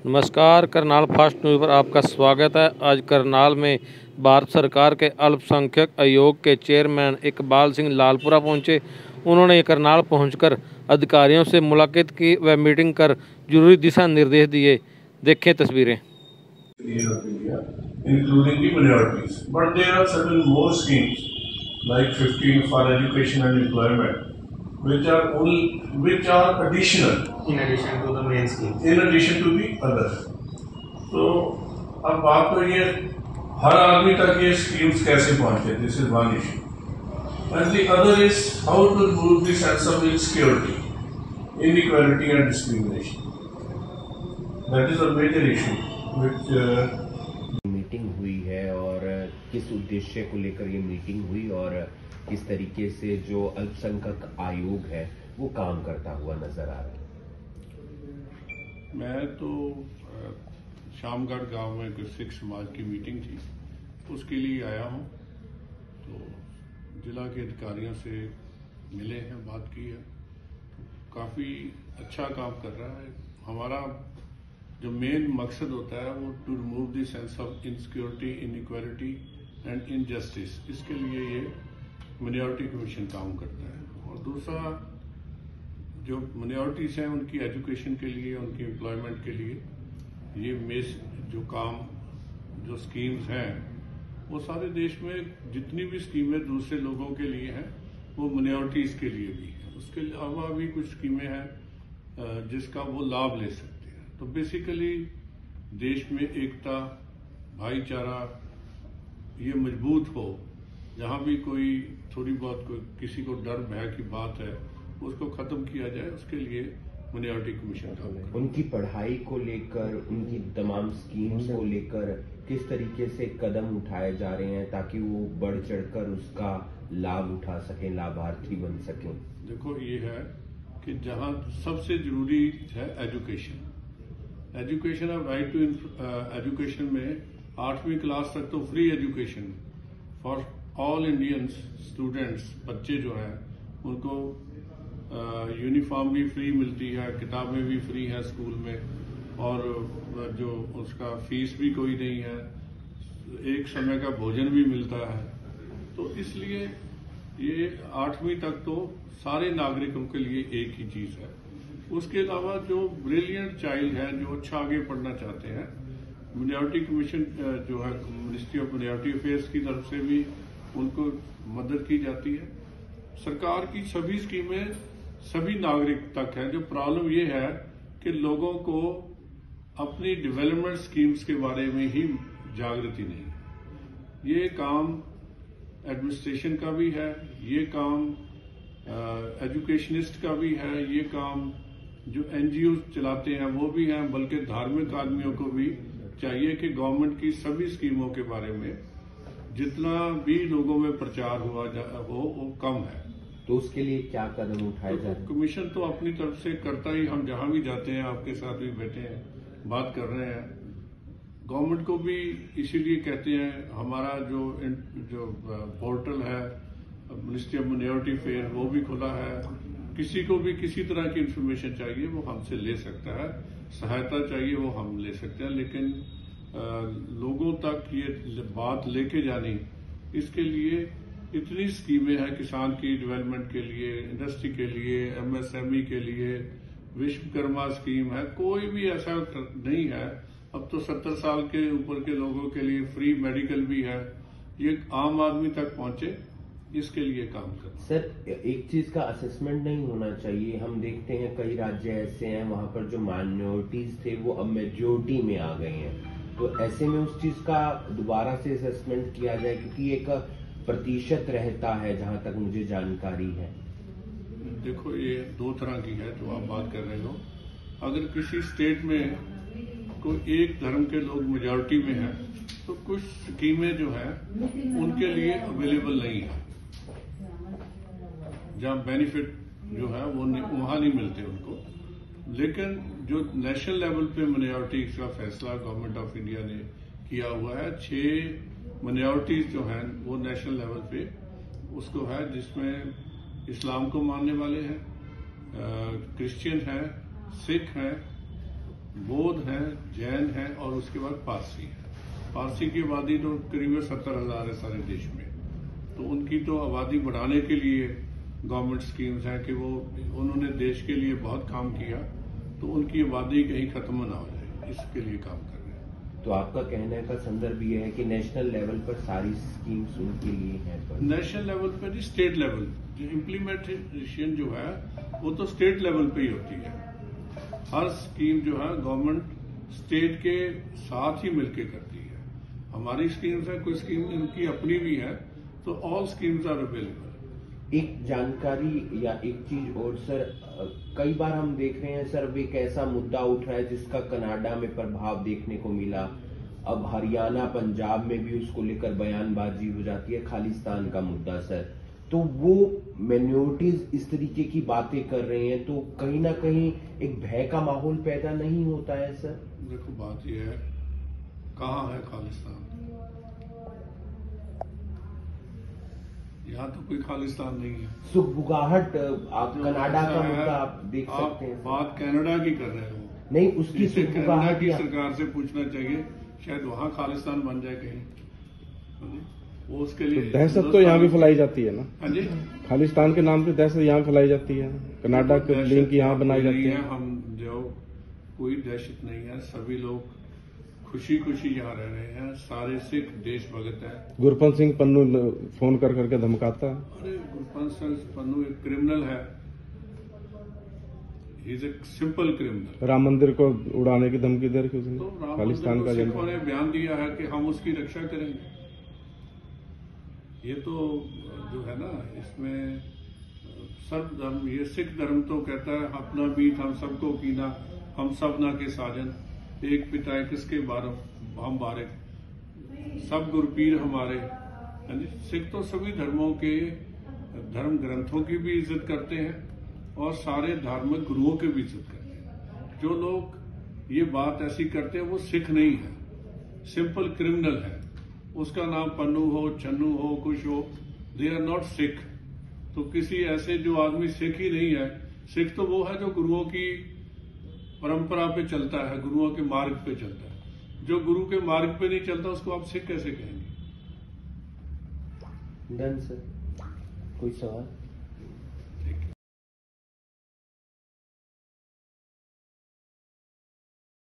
नमस्कार, Karnal fast news पर आपका स्वागत है। आज करनाल में भारत सरकार के अल्पसंख्यक आयोग के चेयरमैन इकबाल सिंह लालपुरा पहुंचे। उन्होंने करनाल पहुंचकर अधिकारियों से मुलाकात की व मीटिंग कर जरूरी दिशा निर्देश दिए। देखें तस्वीरें। Including the minorities, but there are certain more schemes like 15 for education and employment, which are additional in addition to the main scheme. In addition to the other. तो अब बात तो ये हर आदमी तक ये स्कीम्स कैसे पहुंचे, this is one issue, and the other is how to remove the sense of insecurity, inequality and discrimination. That is a major issue which meeting हुई है और किस उद्देश्य को लेकर ये मीटिंग हुई और किस तरीके से जो अल्पसंख्यक आयोग है वो काम करता हुआ नजर आ रहा है। मैं तो शामगढ़ गांव में कुछ सिख समाज की मीटिंग थी, उसके लिए आया हूं। तो जिला के अधिकारियों से मिले हैं, बात की है, काफी अच्छा काम कर रहा है। हमारा जो मेन मकसद होता है वो to remove the sense of insecurity, inequality and injustice, इसके लिए ये माइनॉरिटी कमीशन काम करता है। और दूसरा, जो माइनॉरिटीज हैं उनकी एजुकेशन के लिए, उनकी एम्प्लॉयमेंट के लिए ये जो काम, जो स्कीम्स हैं वो सारे देश में जितनी भी स्कीमें दूसरे लोगों के लिए हैं वो माइनॉरिटीज के लिए भी है। उसके अलावा भी कुछ स्कीमें हैं जिसका वो लाभ ले सकते हैं। तो बेसिकली देश में एकता, भाईचारा ये मजबूत हो, जहां भी कोई थोड़ी बहुत किसी को डर भय की बात है उसको खत्म किया जाए, उसके लिए माइनॉरिटी कमीशन काम करे। उनकी पढ़ाई को लेकर, उनकी तमाम स्कीम्स को लेकर किस तरीके से कदम उठाए जा रहे हैं ताकि वो बढ़ चढ़कर उसका लाभ उठा सकें, लाभार्थी बन सकें? देखो, ये है कि जहां सबसे जरूरी है education. Education of right to education में 8वीं क्लास तक तो free education for all Indians students, बच्चे जो हैं उनको यूनिफॉर्म भी फ्री मिलती है, किताबें भी फ्री हैं स्कूल में, और जो उसका फीस भी कोई नहीं है, एक समय का भोजन भी मिलता है। तो इसलिए ये 8वीं तक तो सारे नागरिकों के लिए एक ही चीज है। उसके अलावा जो ब्रिलियंट चाइल्ड है, जो अच्छा आगे पढ़ना चाहते हैं, माइनॉरिटी कमीशन जो है मिनिस्ट्री ऑफ माइनॉरिटी अफेयर्स की तरफ से भी उनको मदद की जाती है। सरकार की सभी स्कीमें सभी नागरिक तक है। जो प्रॉब्लम ये है कि लोगों को अपनी डेवलपमेंट स्कीम्स के बारे में ही जागृति नहीं। ये काम एडमिनिस्ट्रेशन का भी है, ये काम एजुकेशनिस्ट का भी है, ये काम जो एनजीओ चलाते हैं वो भी हैं, बल्कि धार्मिक आदमियों को भी चाहिए कि गवर्नमेंट की सभी स्कीमों के बारे में जितना भी लोगों में प्रचार हो वो कम है। तो उसके लिए क्या कदम उठाए जा रहे हैं? कमीशन तो अपनी तरफ से करता ही, हम जहां भी जाते हैं आपके साथ भी बैठे हैं, बात कर रहे हैं। गवर्नमेंट को भी इसीलिए कहते हैं, हमारा जो पोर्टल है मिनिस्ट्री ऑफ माइनॉरिटी अफेयर वो भी खुला है। किसी को भी किसी तरह की इंफॉर्मेशन चाहिए वो हमसे ले सकता है, सहायता चाहिए वो हम ले सकते हैं, लेकिन लोगों तक ये बात लेके जानी, इसके लिए इतनी स्कीमें हैं किसान की डेवलपमेंट के लिए, इंडस्ट्री के लिए, एमएसएमई के लिए, विश्वकर्मा स्कीम है, कोई भी ऐसा नहीं है। अब तो 70 साल के ऊपर के लोगों के लिए फ्री मेडिकल भी है। ये आम आदमी तक पहुंचे, इसके लिए काम कर। सर, एक चीज का असेसमेंट नहीं होना चाहिए? हम देखते हैं कई राज्य ऐसे हैं वहां पर जो माइनॉरिटीज थे वो अब मेजोरिटी में आ गए हैं, तो ऐसे में उस चीज का दोबारा से असेसमेंट किया जाए, क्योंकि एक प्रतिशत रहता है जहां तक मुझे जानकारी है। देखो, ये दो तरह की है जो आप बात कर रहे हो। अगर किसी स्टेट में कोई एक धर्म के लोग मेजॉरिटी में हैं तो कुछ स्कीमें जो है उनके लिए अवेलेबल नहीं है, जहां बेनिफिट जो है वो वहां नहीं मिलते उनको। लेकिन जो नेशनल लेवल पे माइनॉरिटीज का फैसला गवर्नमेंट ऑफ इंडिया ने किया हुआ है, 6 माइनॉरिटीज जो हैं वो नेशनल लेवल पे उसको है, जिसमें इस्लाम को मानने वाले हैं, क्रिश्चियन हैं, सिख हैं, बौद्ध हैं, जैन हैं और उसके बाद पारसी है। पारसी की आबादी तो करीब 70,000 है सारे देश में। तो उनकी तो आबादी बढ़ाने के लिए गवर्नमेंट स्कीम्स हैं कि वो उन्होंने देश के लिए बहुत काम किया, तो उनकी आबादी कहीं खत्म ना हो जाए, इसके लिए काम कर रहे हैं। तो आपका कहने का संदर्भ ये है कि नेशनल लेवल पर सारी स्कीम्स उनके लिए हैं, पर नेशनल लेवल पर नहीं, स्टेट लेवल जो इम्प्लीमेंटेशन जो है वो तो स्टेट लेवल पे ही होती है। हर स्कीम जो है गवर्नमेंट स्टेट के साथ ही मिलकर करती है। हमारी स्कीम्स है, कोई स्कीम इनकी अपनी भी है, तो ऑल स्कीम्स आर अवेलेबल। एक जानकारी या एक चीज और सर, कई बार हम देख रहे हैं सर, एक ऐसा मुद्दा उठ रहा है जिसका कनाडा में प्रभाव देखने को मिला। अब हरियाणा, पंजाब में भी उसको लेकर बयानबाजी हो जाती है, खालिस्तान का मुद्दा सर। तो वो माइनॉरिटीज इस तरीके की बातें कर रहे हैं, तो कहीं ना कहीं एक भय का माहौल पैदा नहीं होता है सर? देखो बात यह है, कहाँ है खालिस्तान? यहाँ तो कोई खालिस्तान नहीं है। सुगबुगाहट, आप कनाडा का मुद्दा आप देख सकते हैं। बात कनाडा की कर रहे हो? नहीं, उसकी इसे कनाडा सुगबुगाहट की सरकार से पूछना चाहिए, शायद वहाँ खालिस्तान बन जाए कहीं। वो उसके लिए तो दहशत तो यहाँ भी फैलाई जाती है ना। हाँ जी, खालिस्तान के नाम पे दहशत यहाँ फैलाई जाती है, कनाडा के लिंक यहाँ बनाई जाती है। हम जो कोई दहशत नहीं है, सभी लोग खुशी खुशी यहाँ रह रहे हैं, सारे सिख देशभक्त हैं। गुरपंत सिंह पन्नू फोन कर करके धमकाता है। अरे गुरपंत सिंह पन्नू एक क्रिमिनल है, he is a simple criminal. Ram मंदिर को उड़ाने की धमकी दे रखी उसने, तो राम खालिस्तान का सिखों ने बयान दिया है कि हम उसकी रक्षा करेंगे। ये तो जो है ना, इसमें सब धर्म, ये सिख धर्म तो कहता है अपना बीत हम सबको कीना, हम सब ना के साजन, एक पिता किसके बारह हम बारे, सब गुरपीर हमारे। हाँ जी, सिख तो सभी धर्मों के धर्म ग्रंथों की भी इज्जत करते हैं और सारे धार्मिक गुरुओं की भी इज्जत करते हैं। जो लोग ये बात ऐसी करते हैं वो सिख नहीं है, सिंपल क्रिमिनल है। उसका नाम पन्नू हो, चन्नू हो, कुछ हो, दे आर नॉट सिख। तो किसी ऐसे जो आदमी सिख ही नहीं है, सिख तो वो है जो गुरुओं की परंपरा पे चलता है, गुरुओं के मार्ग पे चलता है। जो गुरु के मार्ग पे नहीं चलता उसको आप सिख कैसे कहेंगे? डन सर, कोई सवाल?